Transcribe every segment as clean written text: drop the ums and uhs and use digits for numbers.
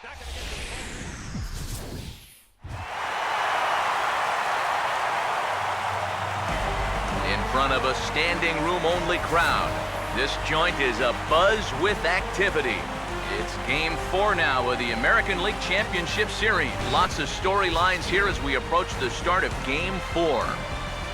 In front of a standing room only crowd, this joint is abuzz with activity. It's Game 4 now of the American League Championship Series. Lots of storylines here as we approach the start of Game 4.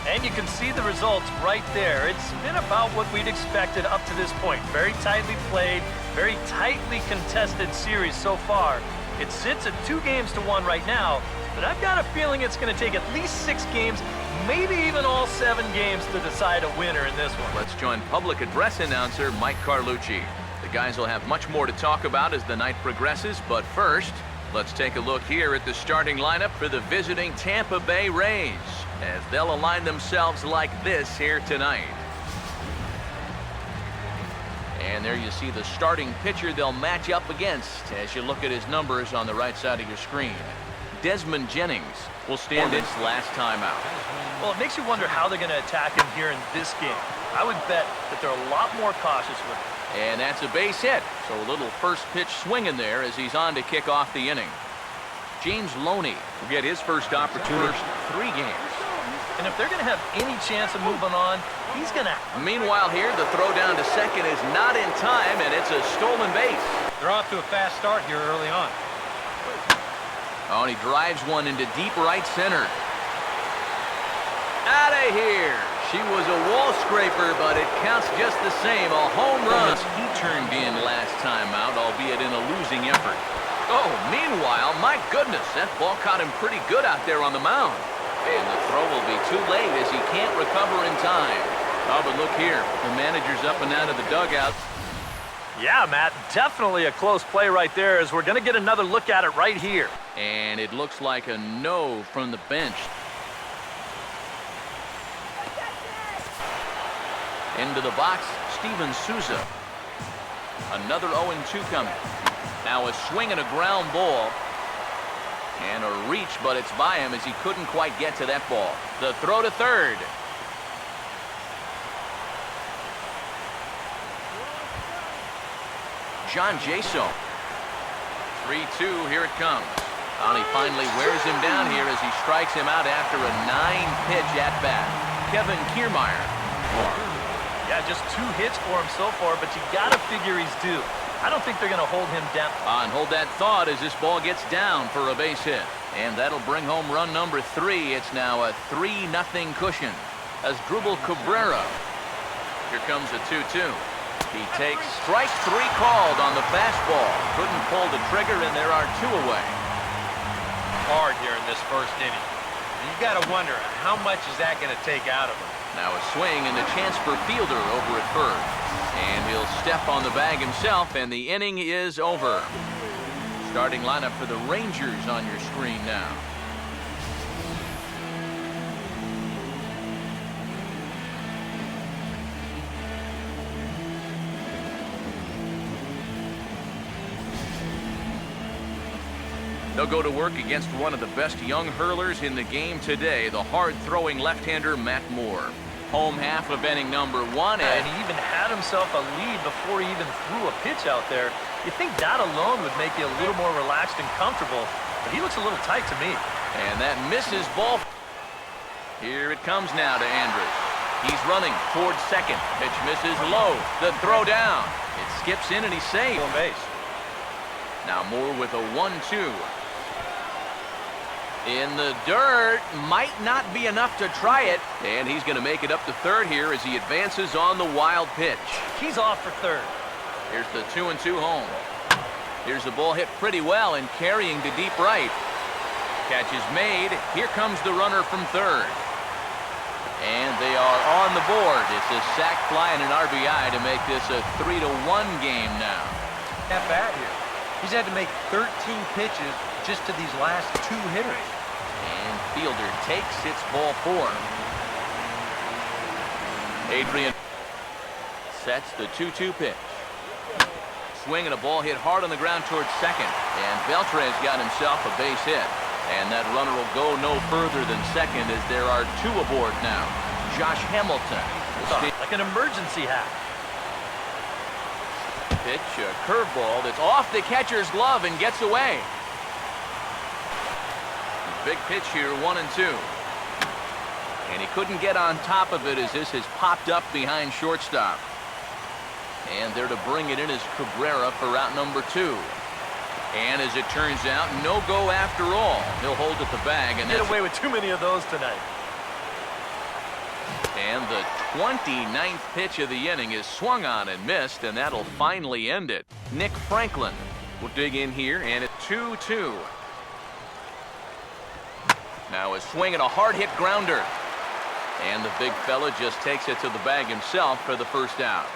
And you can see the results right there. It's been about what we'd expected up to this point. Very tightly played, very tightly contested series so far. It sits at 2-1 right now, but I've got a feeling it's going to take at least 6 games, maybe even all 7 games to decide a winner in this one. Let's join public address announcer Mike Carlucci. The guys will have much more to talk about as the night progresses, but first, let's take a look here at the starting lineup for the visiting Tampa Bay Rays, as they'll align themselves like this here tonight. And there you see the starting pitcher they'll match up against as you look at his numbers on the right side of your screen. Desmond Jennings will stand in his last time out. Well, it makes you wonder how they're going to attack him here in this game. I would bet that they're a lot more cautious with him. And that's a base hit, so a little first pitch swinging there as he's on to kick off the inning. James Loney will get his first opportunity in 3 games. And if they're going to have any chance of moving on, he's going to... Meanwhile here, the throw down to second is not in time, and it's a stolen base. They're off to a fast start here early on. Oh, and he drives one into deep right center. Out of here. She was a wall scraper, but it counts just the same. A home run. He turned in last time out, albeit in a losing effort. Oh, meanwhile, my goodness, that ball caught him pretty good out there on the mound. And the throw will be too late as he can't recover in time. Oh, but look here. The manager's up and out of the dugout. Yeah, Matt, definitely a close play right there as we're going to get another look at it right here. And it looks like a no from the bench. Into the box, Steven Souza. Another 0-2 coming. Now a swing and a ground ball. And a reach, but it's by him as he couldn't quite get to that ball. The throw to third. John Jaso. 3-2, here it comes. And he finally wears him down here as he strikes him out after a 9-pitch at-bat. Kevin Kiermaier. Yeah, just 2 hits for him so far, but you got to figure he's due. I don't think they're going to hold him down. And hold that thought as this ball gets down for a base hit. And that'll bring home run number 3. It's now a 3-0 cushion. Asdrubal Cabrera. Here comes a 2-2. He takes strike 3 called on the fastball. Couldn't pull the trigger, and there are 2 away. Hard here in this first inning. You've got to wonder, how much is that going to take out of him? Now a swing and a chance for Fielder over at first. And he'll step on the bag himself, and the inning is over. Starting lineup for the Rangers on your screen now. They'll go to work against one of the best young hurlers in the game today, the hard-throwing left-hander Matt Moore. Home half of inning number 1. And he even had himself a lead before he even threw a pitch out there. You think that alone would make you a little more relaxed and comfortable, but he looks a little tight to me. And that misses ball. Here it comes now to Andrus. He's running towards second. Pitch misses low. The throw down. It skips in and he's safe. On base. Now Moore with a 1-2. In the dirt, might not be enough to try it, and he's going to make it up to third here as he advances on the wild pitch. He's off for third. Here's the 2-2 home. Here's the ball hit pretty well and carrying to deep right. Catch is made. Here comes the runner from third. And they are on the board. It's a sac fly and an RBI to make this a 3-1 game now. At bat here. He's had to make 13 pitches just to these last 2 hitters. And Fielder takes its ball 4. Adrian sets the 2-2 pitch. Swing and a ball hit hard on the ground towards second. And Beltran's got himself a base hit. And that runner will go no further than second as there are 2 aboard now. Josh Hamilton. Like an emergency hack. Pitch, a curveball that's off the catcher's glove and gets away. Big pitch here, 1-2. And he couldn't get on top of it as this has popped up behind shortstop. And there to bring it in is Cabrera for out number 2. And as it turns out, no go after all. He'll hold at the bag. And get away with too many of those tonight. And the 29th pitch of the inning is swung on and missed, and that'll finally end it. Nick Franklin will dig in here, and it's 2-2. Now a swing and a hard-hit grounder. And the big fella just takes it to the bag himself for the first out.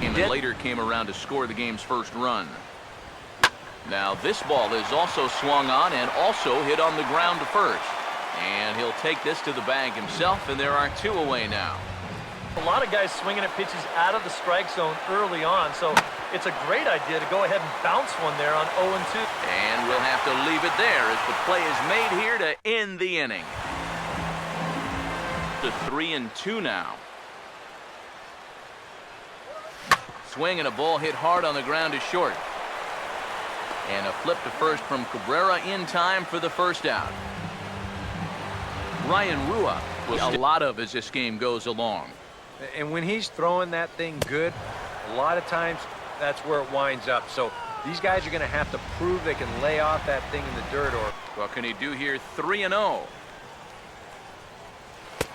And later came around to score the game's first run. Now this ball is also swung on and also hit on the ground to first. And he'll take this to the bag himself, and there are 2 away now. A lot of guys swinging at pitches out of the strike zone early on, so it's a great idea to go ahead and bounce one there on 0-2. And we'll have to leave it there as the play is made here to end the inning. To 3-2 now. Swing and a ball hit hard on the ground is short. And a flip to first from Cabrera in time for the first out. Ryan Rua will a lot of as this game goes along. And when he's throwing that thing good, a lot of times that's where it winds up. So these guys are going to have to prove they can lay off that thing in the dirt. Or what can he do here? 3-0.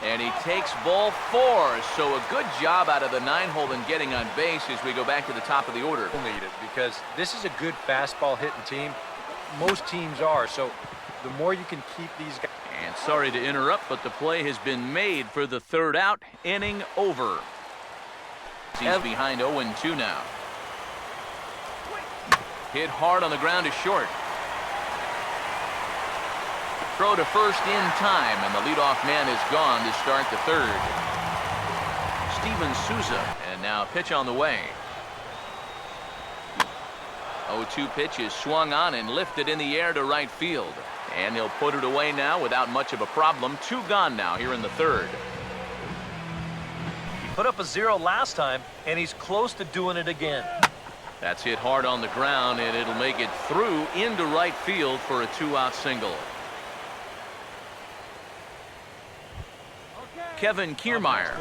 And he takes ball 4. So a good job out of the 9-hole in getting on base as we go back to the top of the order. We'll need it because this is a good fastball hitting team. Most teams are. So the more you can keep these guys. And sorry to interrupt, but the play has been made for the third out. Inning over. He's behind 0-2 now. Hit hard on the ground is short. Throw to first in time, and the leadoff man is gone to start the third. Steven Souza, and now a pitch on the way. 0-2 pitch is swung on and lifted in the air to right field. And he'll put it away now without much of a problem. 2 gone now here in the third. He put up a 0 last time, and he's close to doing it again. That's hit hard on the ground, and it'll make it through into right field for a 2-out single. Kevin Kiermaier.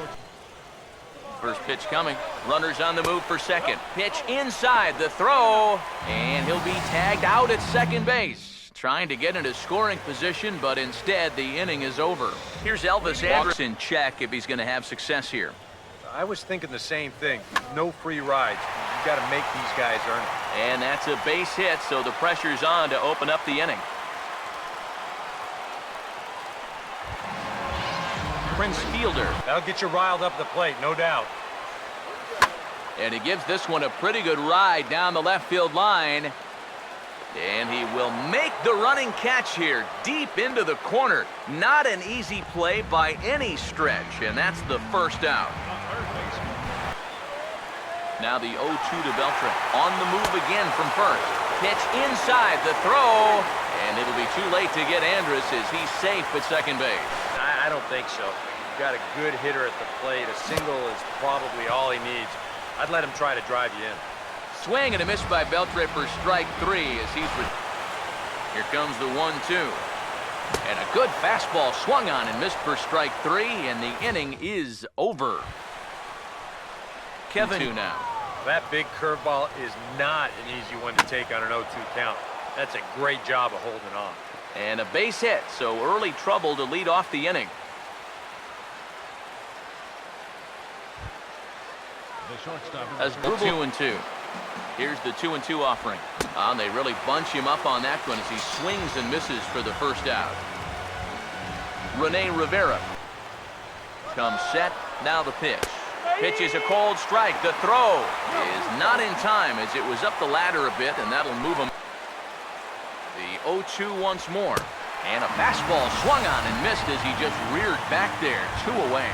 First pitch coming. Runners on the move for second. Pitch inside the throw, and he'll be tagged out at second base. Trying to get into scoring position, but instead the inning is over. Here's Elvis Andrus in check if he's going to have success here. I was thinking the same thing. No free rides. You got to make these guys earn it. And that's a base hit, so the pressure's on to open up the inning. Prince Fielder. That'll get you riled up the plate, no doubt. And he gives this one a pretty good ride down the left field line. And he will make the running catch here deep into the corner. Not an easy play by any stretch, and that's the first out. Now the 0-2 to Beltran. On the move again from first. Pitch inside the throw, and it'll be too late to get Andrus as he's safe at second base. I don't think so. You've got a good hitter at the plate. A single is probably all he needs. I'd let him try to drive you in. Swing and a miss by Beltran for strike 3 as he's... Here comes the 1-2. And a good fastball swung on and missed for strike 3, and the inning is over. Kevin 2 now. That big curveball is not an easy one to take on an 0-2 count. That's a great job of holding on. And a base hit, so early trouble to lead off the inning. As 2-2. Here's the 2-2 offering. They really bunch him up on that one as he swings and misses for the first out. Rene Rivera comes set. Now the pitch. Pitch is a cold strike. The throw is not in time as it was up the ladder a bit, and that'll move him. The 0-2 once more. And a fastball swung on and missed as he just reared back there. 2 away.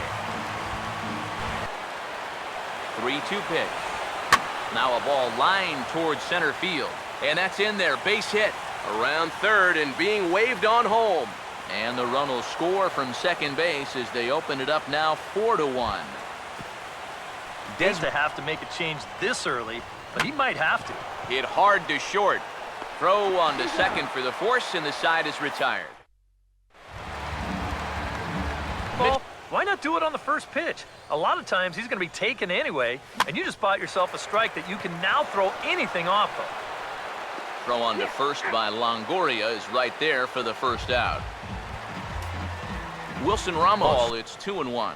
3-2 pitch. Now a ball lined towards center field. And that's in there. Base hit around third and being waved on home. And the run will score from second base as they open it up now 4-1. Does to have to make a change this early, but he might have to. Hit hard to short. Throw on to second for the force, and the side is retired. Well, why not do it on the first pitch? A lot of times he's going to be taken anyway, and you just bought yourself a strike that you can now throw anything off of. Throw on to first by Longoria is right there for the first out. Wilson Ramos, it's 2-1.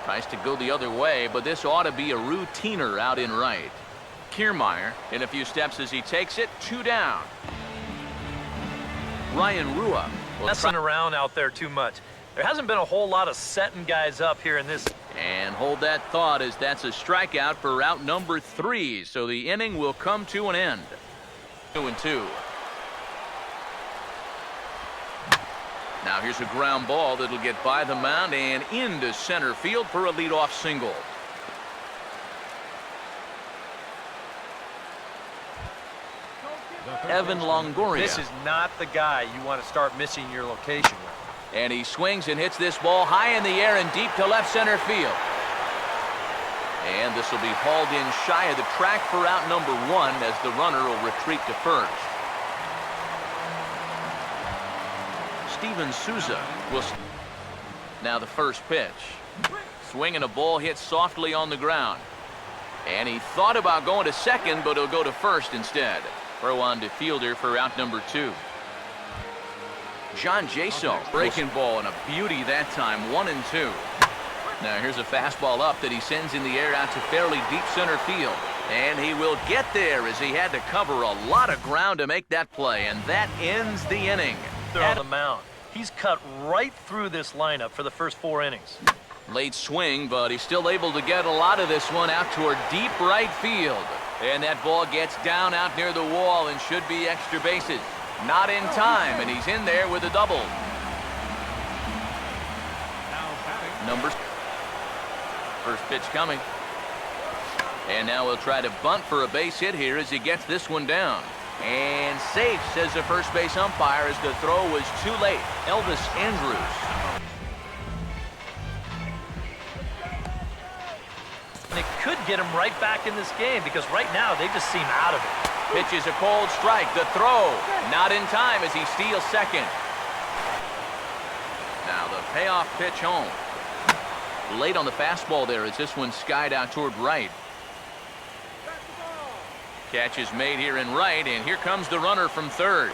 Tries to go the other way, but this ought to be a routiner out in right. Kiermaier in a few steps as he takes it, 2 down. Ryan Rua messing around out there too much. There hasn't been a whole lot of setting guys up here in this. And hold that thought, as that's a strikeout for out number 3. So the inning will come to an end. 2-2. Now here's a ground ball that'll get by the mound and into center field for a leadoff single. Evan Longoria. This is not the guy you want to start missing your location with. And he swings and hits this ball high in the air and deep to left center field. And this will be hauled in shy of the track for out number 1 as the runner will retreat to first. Steven Souza will. Now the first pitch. Swing and a ball hit softly on the ground. And he thought about going to second, but he'll go to first instead. Throw on to fielder for out number 2. John Jaso, breaking ball, and a beauty that time, 1-2. Now here's a fastball up that he sends in the air out to fairly deep center field. And he will get there as he had to cover a lot of ground to make that play. And that ends the inning. They're on the mound. He's cut right through this lineup for the first 4 innings. Late swing, but he's still able to get a lot of this one out toward deep right field. And that ball gets down out near the wall and should be extra bases. Not in time, and he's in there with a double. Numbers. First pitch coming. And now he'll try to bunt for a base hit here as he gets this one down. And safe, says the first base umpire, as the throw was too late. Elvis Andrus. And it could get him right back in this game because right now they just seem out of it. Pitch is a cold strike. The throw not in time as he steals second. Now the payoff pitch home. Late on the fastball there as this one skied out toward right. Catch is made here in right, and here comes the runner from third.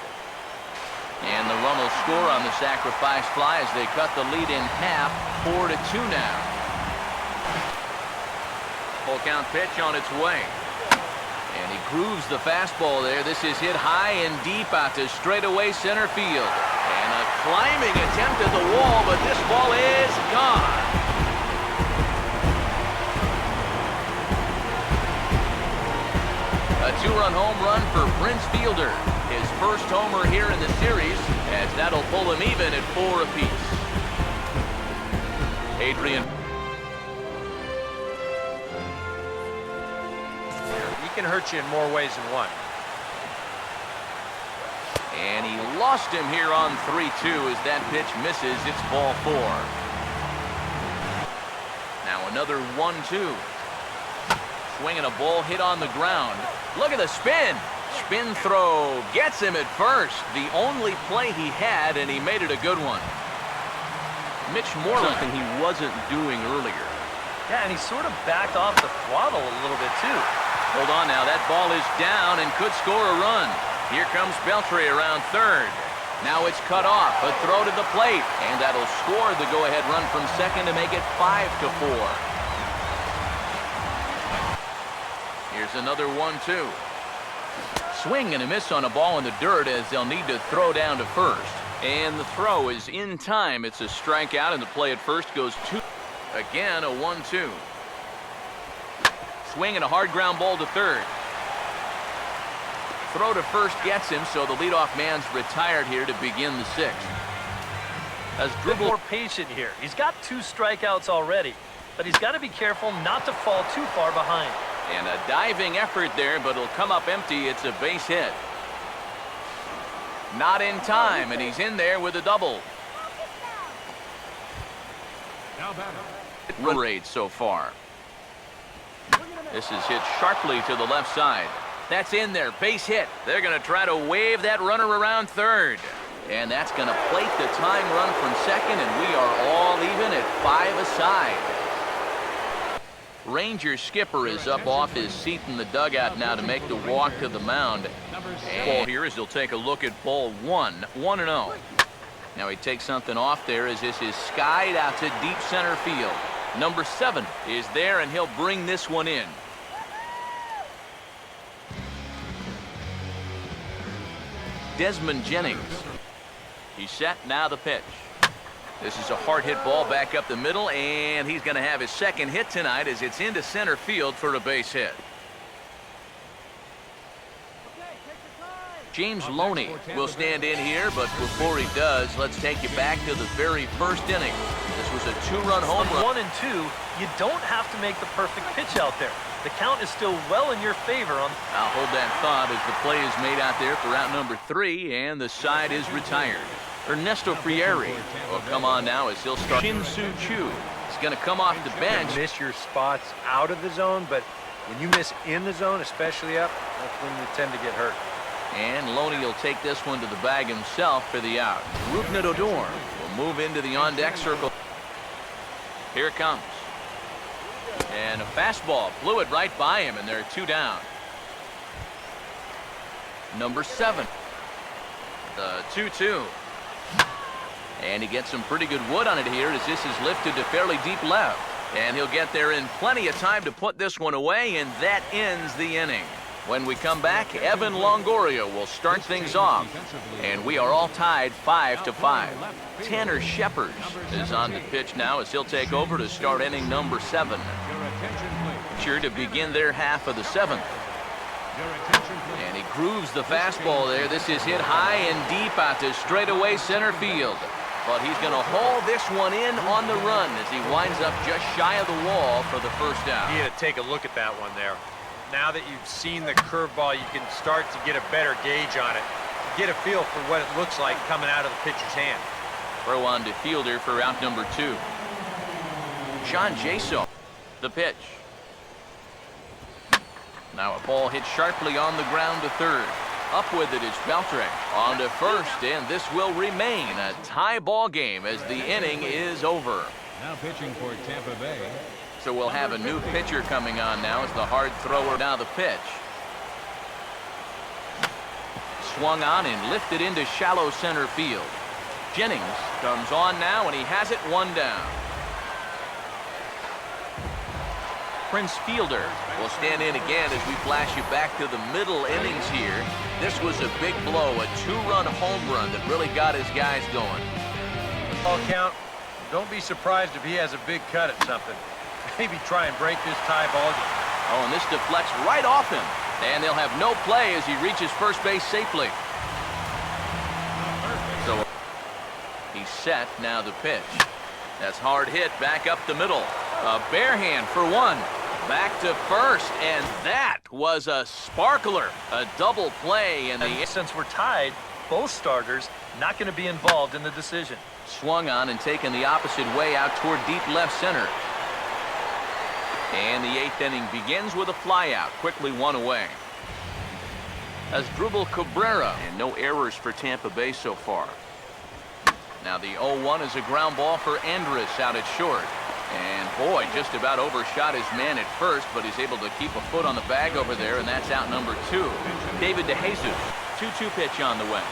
And the run will score on the sacrifice fly as they cut the lead in half, 4-2 now. Full count pitch on its way. And he grooves the fastball there. This is hit high and deep out to straightaway center field. And a climbing attempt at the wall, but this ball is gone. A 2-run home run for Prince Fielder. His first homer here in the series, as that'll pull him even at 4 apiece. Adrian. He can hurt you in more ways than one. And he lost him here on 3-2 as that pitch misses. It's ball 4. Now another 1-2. Swinging a ball hit on the ground. Look at the spin. Spin throw gets him at first. The only play he had, and he made it a good one. Mitch Moreland, something he wasn't doing earlier. Yeah, and he sort of backed off the throttle a little bit too. Hold on now. That ball is down and could score a run. Here comes Beltray around third. Now it's cut off. A throw to the plate. And that'll score the go-ahead run from second to make it 5-4. Here's another 1-2. Swing and a miss on a ball in the dirt as they'll need to throw down to first. And the throw is in time. It's a strikeout, and the play at first goes 2. Again, a 1-2. Swing and a hard ground ball to third. Throw to first gets him, so the leadoff man's retired here to begin the 6th. As dribble more patient here. He's got 2 strikeouts already, but he's got to be careful not to fall too far behind. And a diving effort there, but it'll come up empty. It's a base hit. Not in time, and he's in there with a double. Run rate so far. This is hit sharply to the left side. That's in there, base hit. They're going to try to wave that runner around third. And that's going to plate the tying run from second, and we are all even at 5 aside. Ranger skipper is up off his seat in the dugout now to make the walk to the mound. And here is he'll take a look at ball 1-0. Now he takes something off there as this is skied out to deep center field. Number 7 is there, and he'll bring this one in. Desmond Jennings. He's set, now the pitch. This is a hard hit ball back up the middle, and he's going to have his second hit tonight as it's into center field for a base hit. James Loney will stand in here, but before he does, let's take you back to the very first inning. This was a 2-run home run. 1 and 2, you don't have to make the perfect pitch out there. The count is still well in your favor. I'll hold that thought as the play is made out there for out number 3, and the side is retired. Ernesto Frieri will come on now as he'll start. Soo-Choo is going to come off the bench. You miss your spots out of the zone, but when you miss in the zone, especially up, that's when you tend to get hurt. And Loney will take this one to the bag himself for the out. Rougned Odor will move into the on-deck circle. Here it comes. And a fastball blew it right by him, and they're 2 down. Number 7. The 2-2. And he gets some pretty good wood on it here as this is lifted to fairly deep left. And he'll get there in plenty of time to put this one away, and that ends the inning. When we come back, Evan Longoria will start things off. And we are all tied 5-5. Tanner Shepard is on the pitch now as he'll take over to start inning number 7. Sure to begin their half of the 7th. And he grooves the fastball there. This is hit high and deep out to straightaway center field. But he's going to haul this one in on the run as he winds up just shy of the wall for the first out. You had to take a look at that one there. Now that you've seen the curveball, you can start to get a better gauge on it. Get a feel for what it looks like coming out of the pitcher's hand. Throw on to fielder for out number 2. Sean Jaso, the pitch. Now a ball hit sharply on the ground to third. Up with it is Beltrek on to first, and this will remain a tie ball game as the inning is over. Now pitching for Tampa Bay. So we'll have a new pitcher coming on now as the hard thrower. Now the pitch. Swung on and lifted into shallow center field. Jennings comes on now, and he has it 1 down. Prince Fielder will stand in again as we flash you back to the middle innings here. This was a big blow, a 2-run home run that really got his guys going. Ball count, don't be surprised if he has a big cut at something. Maybe try and break this tie ball game. Oh, and this deflects right off him. And they'll have no play as he reaches first base safely. So he's set, now the pitch. That's hard hit back up the middle. A bare hand for 1. Back to first, and that was a sparkler. A double play in the... Since we're tied, both starters not going to be involved in the decision. Swung on and taken the opposite way out toward deep left center. And the 8th inning begins with a flyout, quickly 1 away. Asdrubal Cabrera, and no errors for Tampa Bay so far. Now the 0-1 is a ground ball for Andrus out at short. And boy, just about overshot his man at first, but he's able to keep a foot on the bag over there, and that's out number 2. David DeJesus, 2-2 pitch on the way.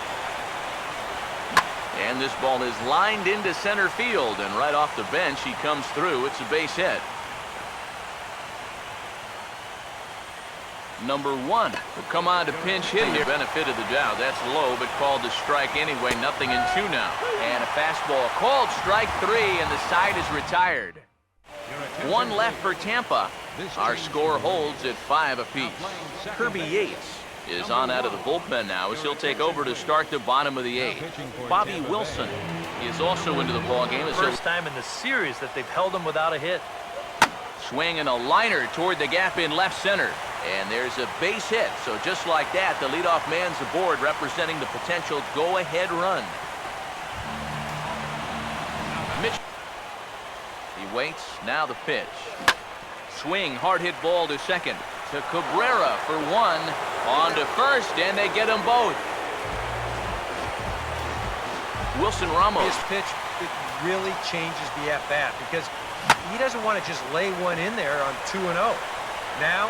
And this ball is lined into center field, and right off the bench he comes through. It's a base hit. Number 1 will come on to pinch hit here. Benefit of the doubt. That's low, but called a strike anyway. 0-2 now. And a fastball called strike 3, and the side is retired. 1 left for Tampa. Our score holds at 5 apiece. Kirby Yates is on out of the bullpen now as he'll take over to start the bottom of the 8th. Bobby Wilson is also into the ballgame. First time in the series that they've held him without a hit. Swinging a liner toward the gap in left center. And there's a base hit. So just like that, the leadoff man's aboard, representing the potential go-ahead run. Mitch. He waits. Now the pitch. Swing, hard hit ball to second. To Cabrera for one. On to first, and they get them both. Wilson Ramos. His pitch, it really changes the at-bat because he doesn't want to just lay one in there on 2-0. Now,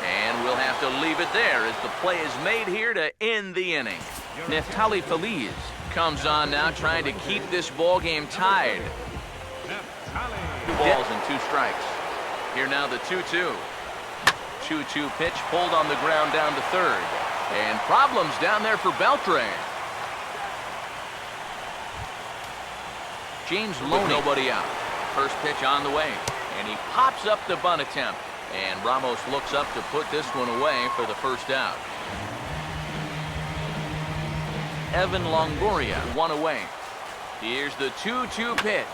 and we'll have to leave it there as the play is made here to end the inning. Neftali Feliz comes on now, trying to keep this ball game tied. 2 balls and 2 strikes. Here now the 2-2. 2-2 pitch pulled on the ground down to third. And problems down there for Beltran. James Loney, nobody out. First pitch on the way. And he pops up the bunt attempt. And Ramos looks up to put this one away for the first out. Evan Longoria, 1 away. Here's the 2-2 pitch.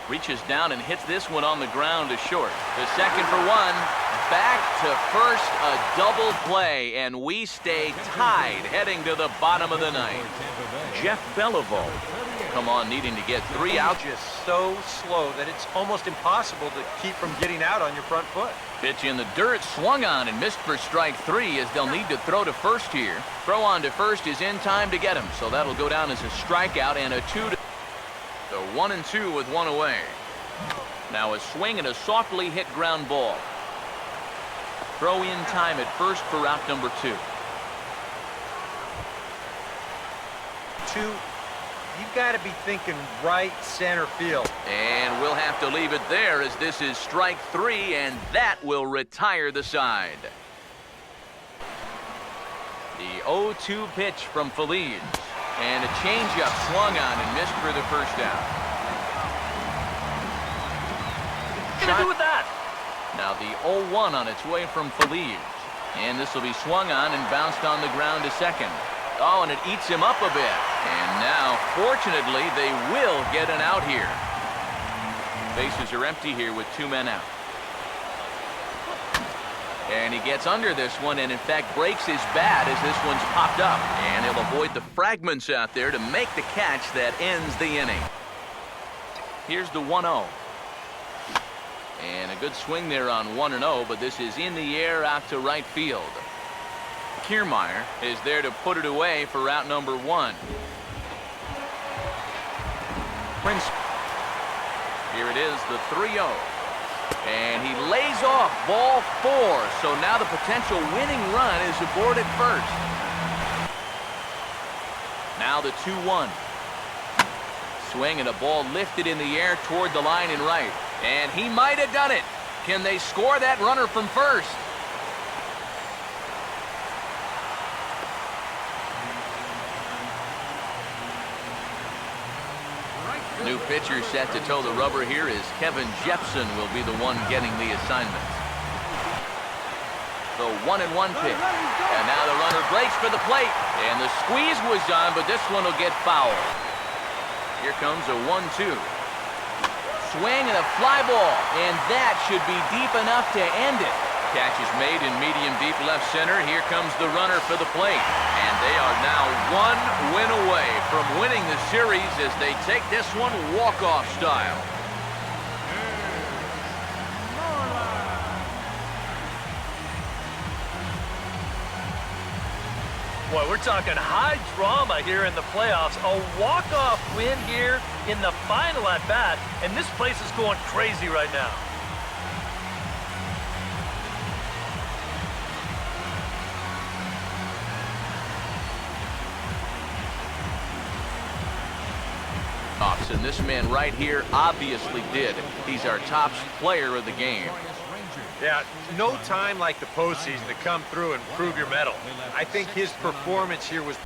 Reaches down and hits this one on the ground to short. The second for 1. Back to first, a double play, and we stay tied heading to the bottom of the ninth. Jeff Beliveau come on needing to get 3 out. just so slow that it's almost impossible to keep from getting out on your front foot. Pitch in the dirt, swung on and missed for strike 3 as they'll need to throw to first here. Throw on to first is in time to get him, so that'll go down as a strikeout and a 2. So 1-2 with 1 away. Now a swing and a softly hit ground ball. Throw in time at first for out number 2. You've got to be thinking right center field. And we'll have to leave it there as this is strike 3, and that will retire the side. The 0-2 pitch from Feliz. And a changeup swung on and missed for the first out. What can I do with that? Now the 0-1 on its way from Feliz. And this will be swung on and bounced on the ground to second. Oh, and it eats him up a bit. And now, fortunately, they will get an out here. Bases are empty here with 2 men out. And he gets under this one and, in fact, breaks his bat as this one's popped up. And he'll avoid the fragments out there to make the catch that ends the inning. Here's the 1-0. And a good swing there on 1-0, but this is in the air out to right field. Kiermaier is there to put it away for route number 1. Prince. Here it is, the 3-0. And he lays off ball 4. So now the potential winning run is aboard at first. Now the 2-1. Swing and a ball lifted in the air toward the line and right. And he might have done it. Can they score that runner from first? New pitcher set to toe the rubber here is Kevin Jepson will be the one getting the assignment. The 1-1 pitch. And now the runner breaks for the plate. And the squeeze was on, but this one will get foul. Here comes a 1-2. Swing and a fly ball. And that should be deep enough to end it. Catch is made in medium deep left center. Here comes the runner for the plate. And they are now 1 win away from winning the series as they take this one walk-off style. Boy, we're talking high drama here in the playoffs. A walk-off win here in the final at-bat, and this place is going crazy right now. And this man right here obviously did. He's our top player of the game. Yeah, no time like the postseason to come through and prove your mettle. I think his performance here was